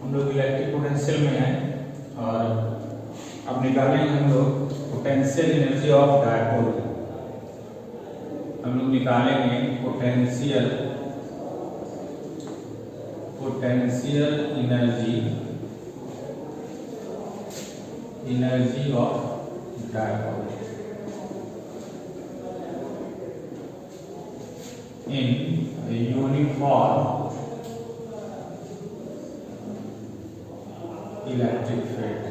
हम लोग electric potential में हैं और अब निकालेंगे हम लोग पोटेंशियल एनर्जी ऑफ डायपोल। हम लोग निकालेंगे potential energy of dipole in uniform electric field.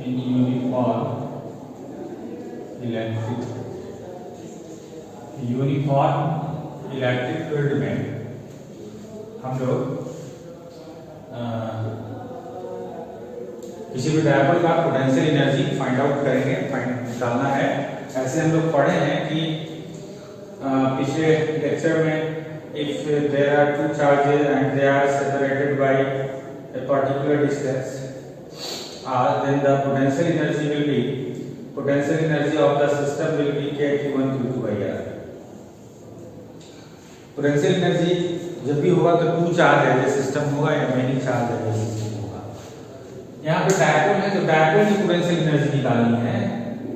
In uniform electric field में हम लोग किसी भी डायपोल का पोटेंशियल एनर्जी फाइंड आउट करेंगे, निकालना है। ऐसे हम लोग पढ़े हैं कि पिछले लेक्चर में if there are two charges and they are separated by a particular distance then the potential energy of the system will be K1 Q2 by R। Potential energy जब भी होगा तो टू चार्ज है system होगा या many charge है system होगा। यहाँ पे डायपोल है तो डायपोल की पोटेंशियल एनर्जी निकालनी है।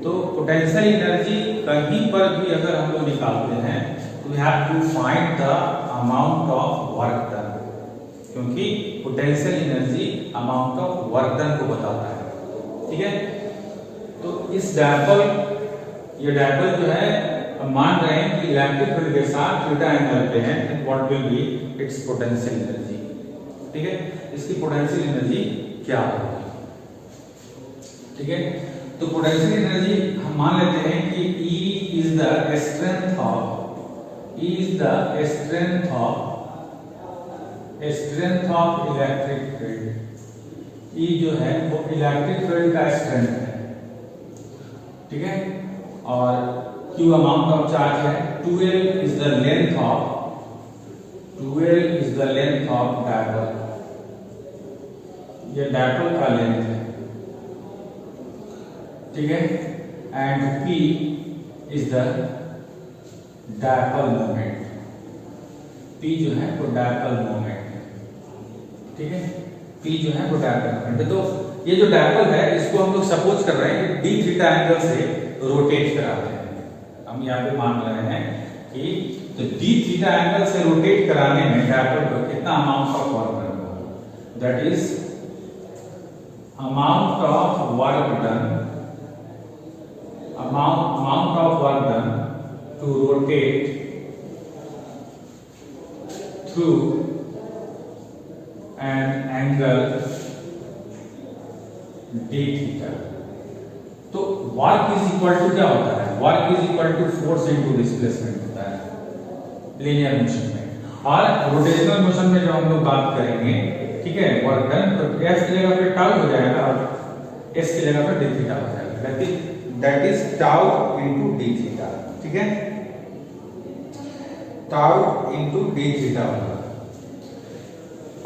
तो पोटेंशियल एनर्जी कहीं पर भी अगर हम लोग निकालते हैं तो we have to find the amount of work done, क्योंकि potential energy amount of work done को बताता है। ठीक है, तो इस डायपोल ये डायपोल जो है मान रहे हैं कि इलेक्ट्रिक फील्ड के साथ थीटा एंगल पे है, what will be it's potential energy. ठीक है, इसकी पोटेंशियल एनर्जी क्या होगी। ठीक है, तो पोटेंशियल एनर्जी हम मान लेते हैं कि E is the strength of electric field. E जो है वो इलेक्ट्रिक फील्ड का स्ट्रेंथ है। ठीक है, और Q अमाउंट ऑफ चार्ज है। 2L is the length of dipole. ये डायपोल का लेंथ है। ठीक है, and P is the dipole moment. P जो है वो डायपोल मोमेंट है। ठीक है, P जो है वो डायपोल मोमेंट है। तो ये जो डायपोल है इसको हम लोग सपोज कर रहे हैं कि d थीटा एंगल से रोटेट करा रहे हैं। हम यहाँ पे मान रहे हैं कि तो d थीटा एंगल से रोटेट कराने में डायपोल को कितना अमाउंट ऑफ वर्क डन होगा, that is amount of work done to rotate through an angle d theta. तो वर्क इज इक्वल टू क्या होता है, work is equal to force into displacement होता है लीनियर मोशन में। और रोटेशनल मोशन में जब हम लोग बात करेंगे, ठीक है, वर्क डन, तो f की जगह पे टाउ हो जाएगा और s की जगह पे d थीटा हो जाएगा। That is tau into d theta. ठीक है, टाउ इनटू d थीटा होगा।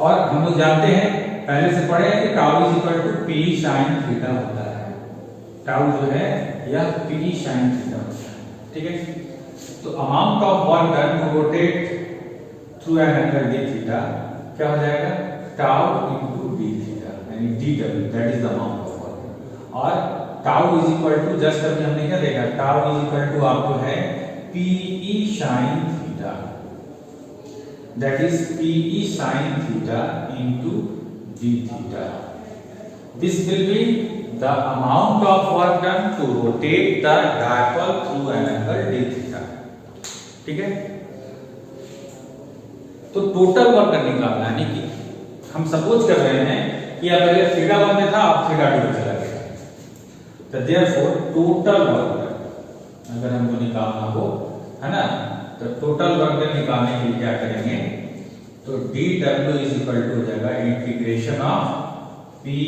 और हम लोग जानते हैं पहले से पढ़े हैं कि tau is equal to p sin theta होता है। टाउ जो है यह p sin थीटा होता है। ठीक है, तो amount of work done to rotate through an angle d theta क्या हो जाएगा, टाउ इनटू d थीटा, यानी dw, that is the amount of work. और tau is equal to, just अभी हमने क्या देखा, टाउ इज इक्वल टू आपको है pe sin theta, that is pe sin theta into d theta. This will be the amount of work done to rotate the dipole through an angle d theta। ठीक है, तो total work निकालना, यानी कि हम suppose कर रहे हैं कि अब पहले थीटा 1 में था, अब थीटा 2 में चला गया, तो देयरफॉर टोटल वर्क अगर हमको निकालना हो, है ना, तो टोटल वर्क निकालने के लिए क्या करेंगे, तो dw इज इक्वल टू हो जाएगा integration of pe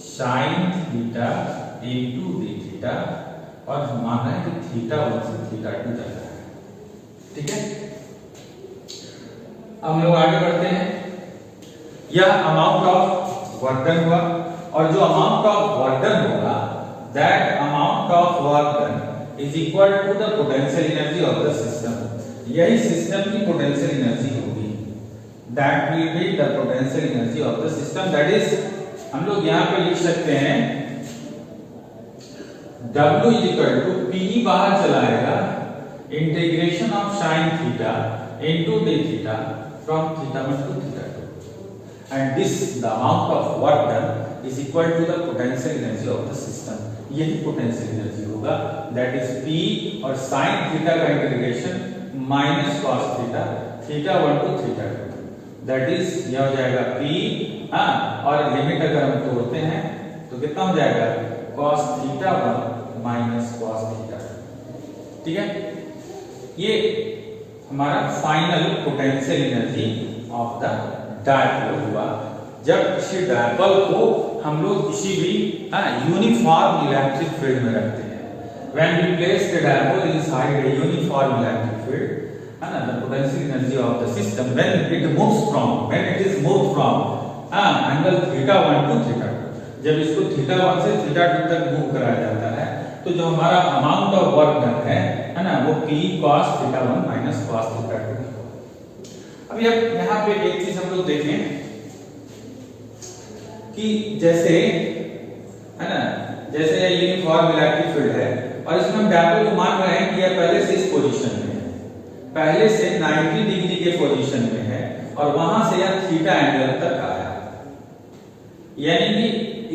sin theta into d theta, और हम मान रहे हैं कि थीटा 1 से थीटा 2 तक है। ठीक है, हम लोग आगे बढ़ते हैं। यह अमाउंट ऑफ वर्क डन हुआ, और जो अमाउंट ऑफ वर्क डन होगा, that amount of work done is equal to the potential energy of the system. यही सिस्टम की पोटेंशियल एनर्जी होगी, that will be the potential energy of the system. That is हम लोग यहाँ पे लिख सकते हैं W is equal to P बाहर चला आएगा integration of sine theta into d theta from theta 1 to theta 2 and this the amount of work done is equal to the potential energy of the system. यही potential energy होगा, that is P और sine theta का integration minus cos theta theta 1 to theta 2, that is यह हो जाएगा P। और limit अगर हम तोड़ते हैं तो कितना हो जाएगा cos theta 1 minus cos theta 2। ठीक है, ये हमारा final potential energy of the dipole हुआ। जब किसी डायपोल को हम लोग किसी भी यूनिफॉर्म इलेक्ट्रिक फील्ड में रखते हैं, when we place the dipole inside a uniform electric field, the potential energy of the system when it moves from, when it is moved from angle theta 1 to theta 2, जब इसको theta 1 से theta 2 तक move कराया जाता है तो जो हमारा अमाउंट ऑफ वर्क डन है ना, वो P cos theta 1 minus cos theta 2। अभी अब यहाँ पे एक चीज हम लोग देखें कि जैसे है ना, जैसे ये यूनिफॉर्म इलेक्ट्रिक फील्ड है और इसमें हम डायपोल को मान रहे हैं कि यह पहले से इस पोजीशन में है, पहले से 90 डिग्री के पोजीशन में है और वहां से यह थीटा एंगल तक आया, यानी कि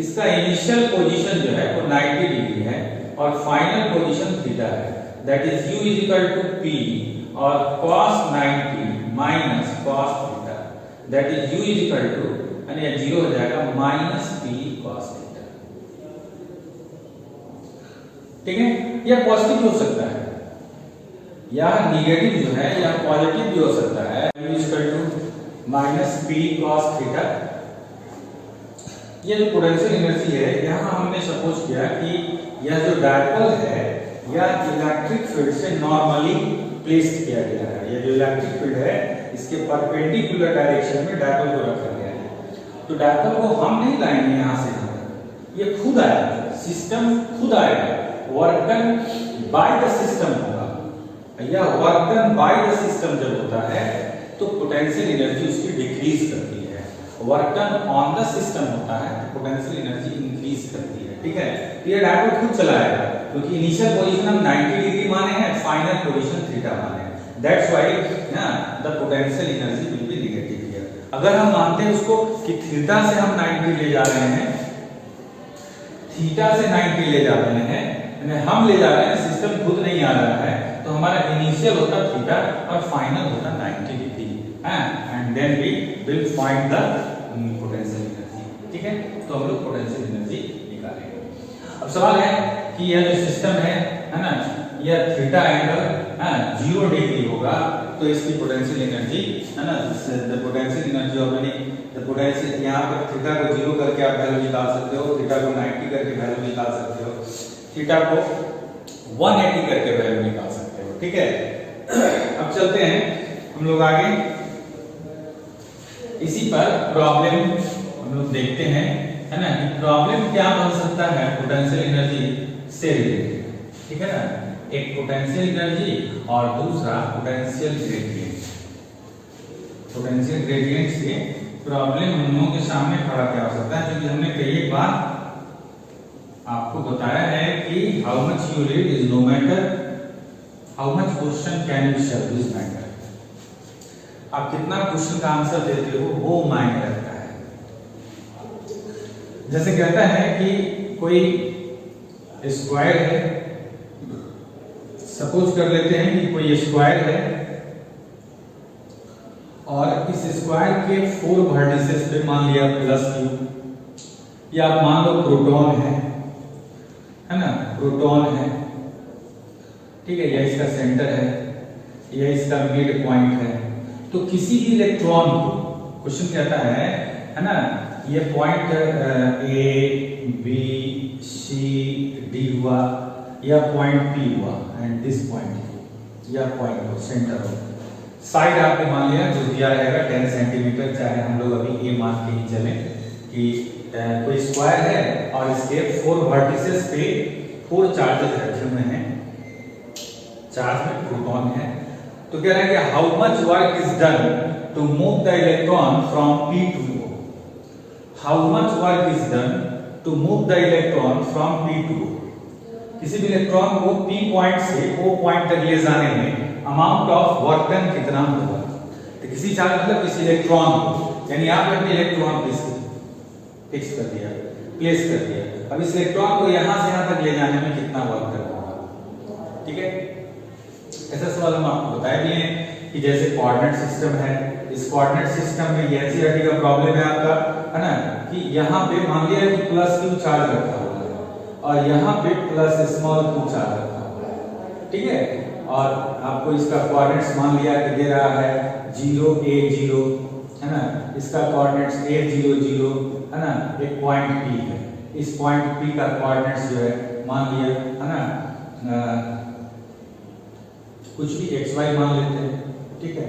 इसका इनिशियल पोजीशन जो है वो 90 डिग्री है और फाइनल पोजीशन थीटा है, that is u is equal to P और cos 90 minus cos theta, that is u is equal to, यानी ये 0 हो जाएगा माइनस P cos थीटा। ठीक है, यह पॉजिटिव हो सकता है या नेगेटिव जो है या पॉजिटिव भी हो सकता है, u is equal to minus P cos theta. ये जो पोटेंशियल एनर्जी है, यहाँ हमने सपोज किया कि यह जो डायपोल है यह इलेक्ट्रिक फील्ड से नॉर्मली प्लेस किया गया है। यह जो इलेक्ट्रिक फील्ड है इसके परपेंडिकुलर डायरेक्शन में डायपोल को रखा गया है। तो डायपोल को हम नहीं लाएंगे यहाँ से यहाँ, ये खुद आएगा, सिस्टम खुद आएगा, work done by the system होगा। यह work done by the system जब होता है तो पोटेंशियल एनर्जी उसकी डिक्रीज करती है, work done on the system होता है तो पोटेंशियल एनर्जी इंक्रीज करती है। ठीक है, तो ये डायपोल खुद चलाएगा क्योंकि इनिशियल पोजीशन हम 90 डिग्री माने हैं, फाइनल पोजीशन थीटा माने हैं, that's why the potential energy will be negative here. अगर हम मानते हैं उसको कि थीटा से हम 90 ले जा रहे हैं, थीटा से 90 ले जा रहे हैं, हम ले जा रहे हैं, सिस्टम खुद नहीं आ रहा है, तो हमारा इनिशियल होता थीटा और फाइनल होता 90 degree, and then we will find the potential energy. ठीक है, तो हम लोग पोटेंशियल एनर्जी निकालेंगे। अब सवाल है कि यह जो सिस्टम है ना, यह थीटा एंगल 0 डिग्री होगा तो इसकी पोटेंशियल एनर्जी है ना, the potential energy of any, the potential, यहाँ पर थीटा को 0 करके आप वैल्यू निकाल सकते हो, थीटा को 90 करके वैल्यू निकाल सकते हो, थीटा को 180 करके वैल्यू निकाल सकते हो। ठीक है, अब चलते हैं हम लोग आगे, इसी पर प्रॉब्लम हम लोग देखते हैं, है ना, कि प्रॉब्लम क्या बन सकता है पोटेंशियल एनर्जी से रिलेटेड। ठीक है ना, एक पोटेंशियल एनर्जी और दूसरा पोटेंशियल ग्रेडियंट। पोटेंशियल ग्रेडियंट से प्रॉब्लम हम लोगों के सामने खड़ा क्या हो सकता है, क्योंकि हमने कई बार आपको बताया है कि how much you read is no matter, how much question can be solved is matter. आप कितना क्वेश्चन का आंसर देते हो वो मायने रखता है। जैसे कहता है कि कोई स्क्वायर है, सपोज कर लेते हैं कि कोई स्क्वायर है और इस स्क्वायर के 4 वर्टिसेस पे मान लिया प्लस क्यू, या आप मान लो प्रोटॉन है ना, प्रोटॉन है। ठीक है, यह इसका सेंटर है, यह इसका मिड पॉइंट है। तो किसी भी इलेक्ट्रॉन को क्वेश्चन कहता है ना, ये point A B C D हुआ या पॉइंट पी हुआ एंड दिस पॉइंट या पॉइंट हो सेंटर हो, साइड आपने मान लिया जो दिया रहेगा 10 सेंटीमीटर, चाहे हम लोग अभी ए मान के ही चले कि कोई स्क्वायर है और इसके 4 वर्टिसेस पे 4 चार्जेस रखे हुए हैं, चार्ज में प्रोटॉन है। तो कह रहे हैं कि how much work is done to move the electron from p to o। How much work is done to move the electron from p to o। किसी भी इलेक्ट्रॉन को p पॉइंट से o पॉइंट तक ले जाने में amount of work done कितना होगा। तो किसी चार्ज मतलब किसी इलेक्ट्रॉन को, यानी आप अपने इलेक्ट्रॉन फिक्स कर दिया, प्लेस कर दिया। अब इस इलेक्ट्रॉन को यहां से यहां तक ले जाने में कितना वर्क डन होगा। ठीक है, ऐसा सवाल हम आपको बताए भी हैं कि जैसे कोऑर्डिनेट सिस्टम है, इस कोऑर्डिनेट सिस्टम में ये एनसीईआरटी का प्रॉब्लम है आपका, है ना, कि यहाँ पे मान लिया कि प्लस q चार्ज रखा हुआ है और यहाँ पे प्लस स्मॉल q चार्ज रखा हुआ है। ठीक है, और आपको इसका कोऑर्डिनेट्स मान लिया कि दे रहा है 0 a 0, है ना, इसका कोऑर्डिनेट्स a 0 0, है ना, एक पॉइंट p है, इस पॉइंट p का कोऑर्डिनेट्स जो है मान लिया, है ना, कुछ भी xy मान लेते हैं। ठीक है,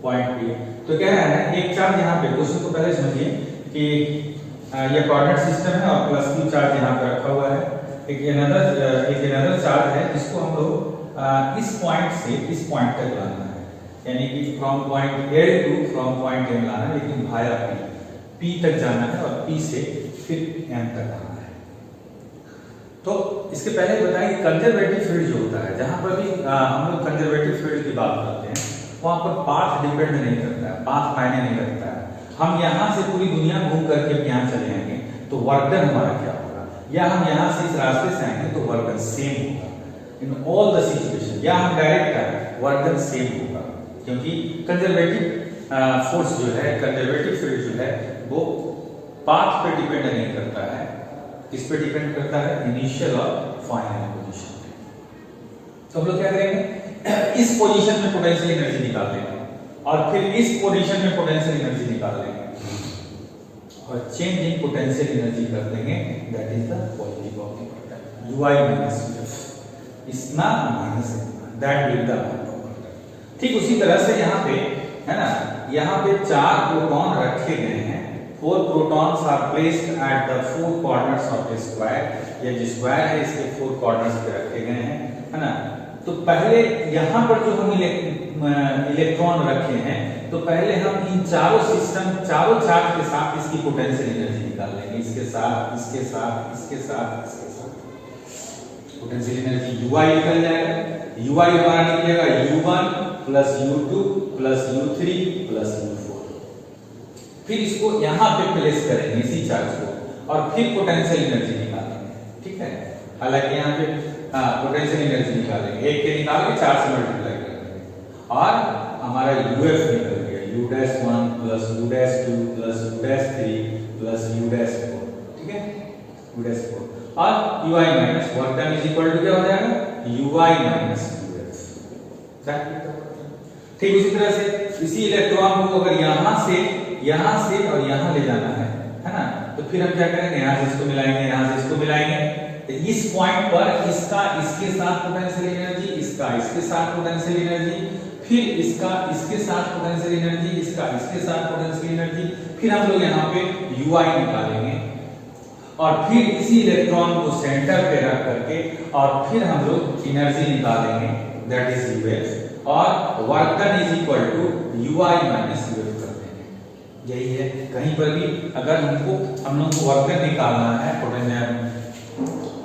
पॉइंट p है। तो कह रहा है एक चार्ज यहाँ पे, क्वेश्चन को पहले समझिए कि ये कोऑर्डिनेट सिस्टम है और प्लस q चार्ज यहाँ पे रखा हुआ है। एक अनदर चार्ज है जिसको हम लोग इस पॉइंट से इस पॉइंट तक लाना है, यानी कि from point L to from point M लाना है, लेकिन भाया p तक जाना है और p से फिर M तक आना है। तो इसके पहले बताएं कि कंजर्वेटिव फील्ड जो होता है, जहां पर भी हम लोग कंजर्वेटिव फील्ड की बात करते हैं, वहां पर पाथ डिपेंड नहीं करता है, पाथ मायने नहीं रखता है। हम यहां से पूरी दुनिया घूम करके यहां चले जाएंगे तो वर्क डन हमारा क्या होगा, या हम यहां से इस रास्ते से आएंगे तो वर्क डन सेम होगा इन ऑल द सिचुएशन, या हम डायरेक्ट आए वर्क डन सेम होगा, क्योंकि कंजर्वेटिव फोर्स जो है, कंजर्वेटिव फील्ड जो है वो पाथ पे डिपेंड नहीं करता है, किस पे डिपेंड करता है, इनिशियल और फाइनल पोजीशन पे। तो हम लोग क्या करेंगे, इस पोजीशन में पोटेंशियल एनर्जी निकाल लेंगे और फिर इस पोजीशन में पोटेंशियल एनर्जी निकाल लेंगे और चेंज इन पोटेंशियल एनर्जी कर देंगे, that is the positive of the particle ui minus uf, इसना minus that will the particle. ठीक उसी तरह से यहाँ पे, है ना, यहाँ पे 4 प्रोटॉन रखे गए हैं, 4 protons are placed at the 4 corners of the square। ये जो स्क्वायर है इसके 4 कॉर्नर्स पे रखे गए हैं, है ना। तो पहले यहाँ पर जो हम इलेक्ट्रॉन रखे हैं, तो पहले हम इन चारों सिस्टम, चारों चार्ज के साथ इसकी पोटेंशियल एनर्जी निकाल लेंगे, इसके साथ, इसके साथ, इसके साथ, इसके साथ पोटेंशियल एनर्जी ui निकल जाएगा। ui हमारा निकलेगा u1 plus u2 plus u3 plus u4। फिर इसको यहाँ पे प्लेस करेंगे इसी चार्ज को और फिर पोटेंशियल एनर्जी निकालेंगे। ठीक है, हालांकि यहाँ पे पोटेंशियल एनर्जी निकालेंगे, एक के निकाल के 4 से मल्टीप्लाई करेंगे और हमारा uf निकल गया, u'1 plus u'2 plus u'3 plus u'4। ठीक है, u'4 और ui minus work done is equal to क्या हो जाएगा, ui माइनस uf। ठीक उसी तरह से इसी इलेक्ट्रॉन को अगर यहाँ से और यहाँ ले जाना है ना, तो फिर हम क्या करेंगे, यहाँ से इसको मिलाएंगे, यहाँ से इसको मिलाएंगे, तो इस पॉइंट पर इसका इसके साथ पोटेंशियल एनर्जी, इसका इसके साथ पोटेंशियल एनर्जी, फिर इसका इसके साथ पोटेंशियल एनर्जी, इसका इसके साथ पोटेंशियल एनर्जी, फिर हम लोग यहाँ पे ui निकालेंगे और फिर इसी इलेक्ट्रॉन को सेंटर पे रख करके और फिर हम लोग एनर्जी निकालेंगे, दैट इज uf, और work done is equal to ui minus uf कर देंगे। यही है, कहीं पर भी अगर हम लोग को वर्क डन निकालना है पोटेंशियल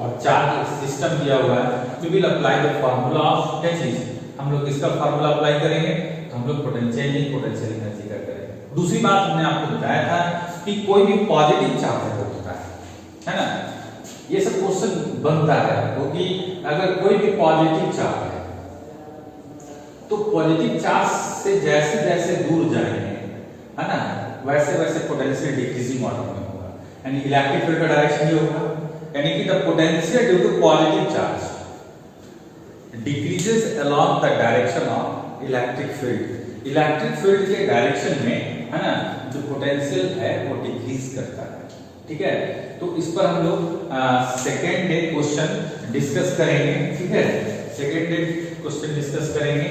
और चार्ज सिस्टम दिया हुआ है, we will apply the formula of क्या चीज, हम लोग इसका फार्मूला अप्लाई करेंगे तो हम लोग पोटेंशियल एनर्जी का करेंगे। दूसरी बात हमने आपको बताया था कि कोई भी पॉजिटिव चार्ज होता है ना, ये सब क्वेश्चन बनता है क्योंकि अगर कोई भी पॉजिटिव चार्ज है तो पॉजिटिव चार्ज से जैसे जैसे दूर जाएंगे, है ना, वैसे वैसे पोटेंशियल डिक्रीजिंग ऑर्डर में होगा, यानी इलेक्ट्रिक फील्ड का डायरेक्शन ये होगा, यानी कि the potential due to positive charge decreases along the direction of electric field. Electric field के डायरेक्शन में, है ना, जो पोटेंशियल है वो डिक्रीज करता है। ठीक है, तो इस पर हम लोग सेकेंड डे क्वेश्चन डिस्कस करेंगे। ठीक है, सेकेंड डे क्वेश्चन डिस्कस करेंगे।